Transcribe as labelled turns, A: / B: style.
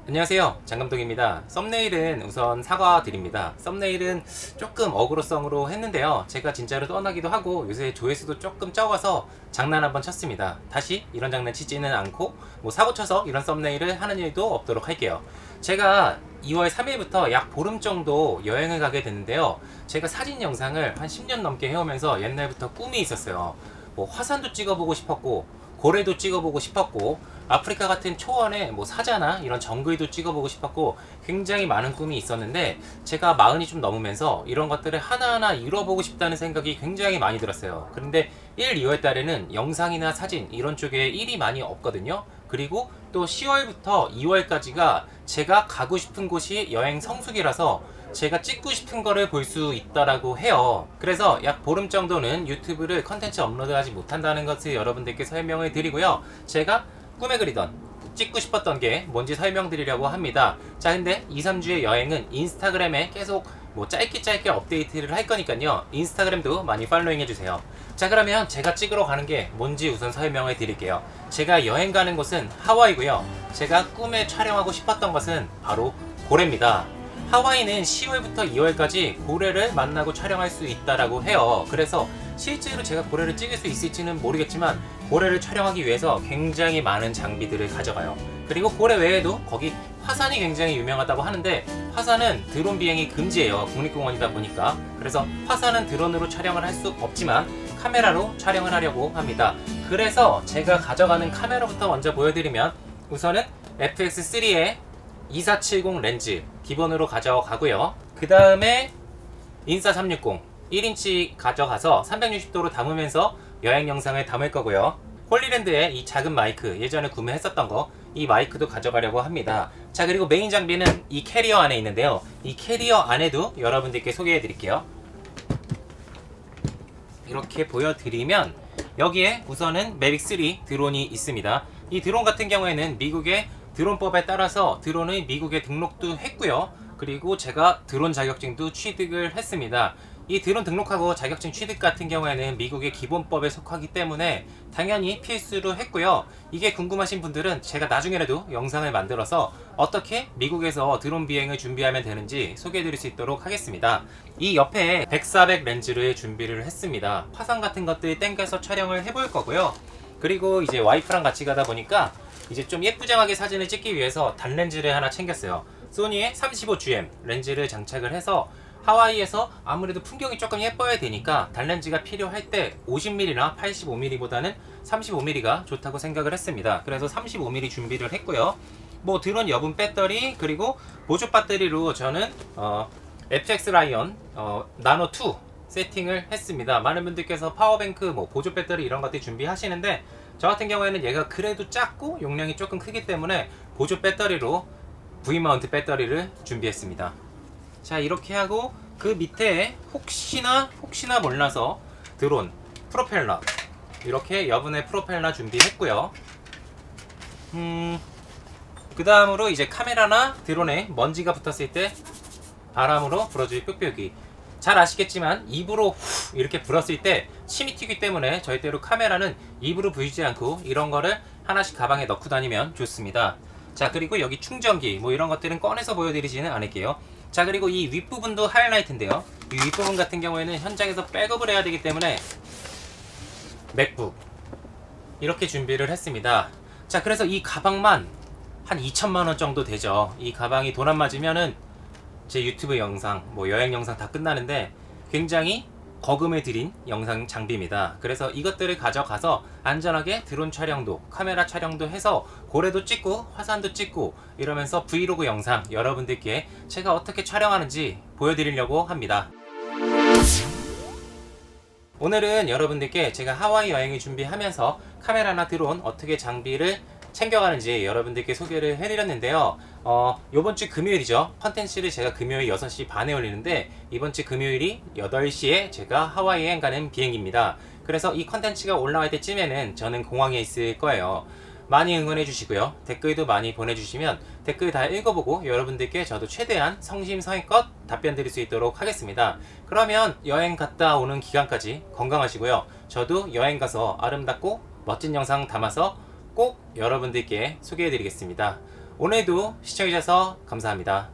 A: 안녕하세요, 장감독입니다. 썸네일은 우선 사과드립니다. 썸네일은 조금 어그로성으로 했는데요, 제가 진짜로 떠나기도 하고 요새 조회수도 조금 적어서 장난 한번 쳤습니다. 다시 이런 장난 치지는 않고 사고 쳐서 이런 썸네일을 하는 일도 없도록 할게요. 제가 2월 3일부터 약 보름 정도 여행을 가게 됐는데요, 제가 사진 영상을 한 10년 넘게 해오면서 옛날부터 꿈이 있었어요. 화산도 찍어보고 싶었고, 고래도 찍어보고 싶었고, 아프리카 같은 초원에 사자나 이런 정글도 찍어보고 싶었고, 굉장히 많은 꿈이 있었는데, 제가 마흔이 좀 넘으면서 이런 것들을 하나하나 이뤄보고 싶다는 생각이 굉장히 많이 들었어요. 그런데 1, 2월 달에는 영상이나 사진 이런 쪽에 일이 많이 없거든요. 그리고 또 10월부터 2월까지가 제가 가고 싶은 곳이 여행 성수기라서 제가 찍고 싶은 거를 볼 수 있다라고 해요. 그래서 약 보름 정도는 유튜브를 컨텐츠 업로드하지 못한다는 것을 여러분들께 설명을 드리고요, 제가 꿈에 그리던 찍고 싶었던 게 뭔지 설명드리려고 합니다. 자, 근데 2, 3주의 여행은 인스타그램에 계속 짧게 업데이트를 할 거니까요, 인스타그램도 많이 팔로잉 해주세요. 자, 그러면 제가 찍으러 가는 게 뭔지 우선 설명을 드릴게요. 제가 여행 가는 곳은 하와이고요, 제가 꿈에 촬영하고 싶었던 것은 바로 고래입니다. 하와이는 10월부터 2월까지 고래를 만나고 촬영할 수 있다라고 해요. 그래서 실제로 제가 고래를 찍을 수 있을지는 모르겠지만, 고래를 촬영하기 위해서 굉장히 많은 장비들을 가져가요. 그리고 고래 외에도 거기 화산이 굉장히 유명하다고 하는데, 화산은 드론 비행이 금지예요, 국립공원이다 보니까. 그래서 화산은 드론으로 촬영을 할 수 없지만 카메라로 촬영을 하려고 합니다. 그래서 제가 가져가는 카메라부터 먼저 보여드리면, 우선은 FX3의 2470 렌즈 기본으로 가져가고요. 그 다음에 인싸 360 1인치 가져가서 360도로 담으면서 여행 영상을 담을 거고요. 홀리랜드의 이 작은 마이크, 예전에 구매했었던 거, 이 마이크도 가져가려고 합니다. 자, 그리고 메인 장비는 이 캐리어 안에 있는데요, 이 캐리어 안에도 여러분들께 소개해 드릴게요. 이렇게 보여드리면 여기에 우선은 매빅3 드론이 있습니다. 이 드론 같은 경우에는 미국의 드론법에 따라서 드론의 미국에 등록도 했고요, 그리고 제가 드론 자격증도 취득을 했습니다. 이 드론 등록하고 자격증 취득 같은 경우에는 미국의 기본법에 속하기 때문에 당연히 필수로 했고요. 이게 궁금하신 분들은 제가 나중에라도 영상을 만들어서 어떻게 미국에서 드론 비행을 준비하면 되는지 소개해드릴 수 있도록 하겠습니다. 이 옆에 100-400 렌즈를 준비를 했습니다. 화상 같은 것들 땡겨서 촬영을 해볼 거고요. 그리고 이제 와이프랑 같이 가다 보니까 이제 좀 예쁘장하게 사진을 찍기 위해서 단렌즈를 하나 챙겼어요. 소니의 35GM 렌즈를 장착을 해서 하와이에서 아무래도 풍경이 조금 예뻐야 되니까 단렌즈가 필요할 때 50mm나 85mm보다는 35mm가 좋다고 생각을 했습니다. 그래서 35mm 준비를 했고요. 드론 여분 배터리, 그리고 보조 배터리로 저는 FX 라이언 나노 2 세팅을 했습니다. 많은 분들께서 파워뱅크, 보조 배터리 이런 것들 준비하시는데, 저 같은 경우에는 얘가 그래도 작고 용량이 조금 크기 때문에 보조 배터리로 V마운트 배터리를 준비했습니다. 자, 이렇게 하고 그 밑에 혹시나 몰라서 드론 프로펠러, 이렇게 여분의 프로펠러 준비했고요. 그 다음으로 이제 카메라나 드론에 먼지가 붙었을 때 바람으로 불어줄 뿅뿅이, 잘 아시겠지만 입으로 후 이렇게 불었을 때 침이 튀기 때문에 절대로 카메라는 입으로 불지 않고 이런 거를 하나씩 가방에 넣고 다니면 좋습니다. 자, 그리고 여기 충전기 이런 것들은 꺼내서 보여드리지는 않을게요. 자, 그리고 이 윗부분도 하이라이트인데요, 이 윗부분 같은 경우에는 현장에서 백업을 해야 되기 때문에 맥북 이렇게 준비를 했습니다. 자, 그래서 이 가방만 한 2천만원 정도 되죠. 이 가방이 돈 안 맞으면은 제 유튜브 영상, 여행 영상 다 끝나는데 굉장히 거금을 들인 영상 장비입니다. 그래서 이것들을 가져가서 안전하게 드론 촬영도, 카메라 촬영도 해서 고래도 찍고 화산도 찍고 이러면서 브이로그 영상 여러분들께 제가 어떻게 촬영하는지 보여드리려고 합니다. 오늘은 여러분들께 제가 하와이 여행을 준비하면서 카메라나 드론 어떻게 장비를 챙겨가는지 여러분들께 소개를 해드렸는데요. 요번주 금요일이죠. 컨텐츠를 제가 금요일 6시 반에 올리는데, 이번주 금요일이 8시에 제가 하와이 여행 가는 비행기입니다. 그래서 이 컨텐츠가 올라갈 때쯤에는 저는 공항에 있을 거예요. 많이 응원해 주시고요, 댓글도 많이 보내주시면 댓글 다 읽어보고 여러분들께 저도 최대한 성심성의껏 답변 드릴 수 있도록 하겠습니다. 그러면 여행 갔다 오는 기간까지 건강하시고요, 저도 여행 가서 아름답고 멋진 영상 담아서 꼭 여러분들께 소개해 드리겠습니다. 오늘도 시청해주셔서 감사합니다.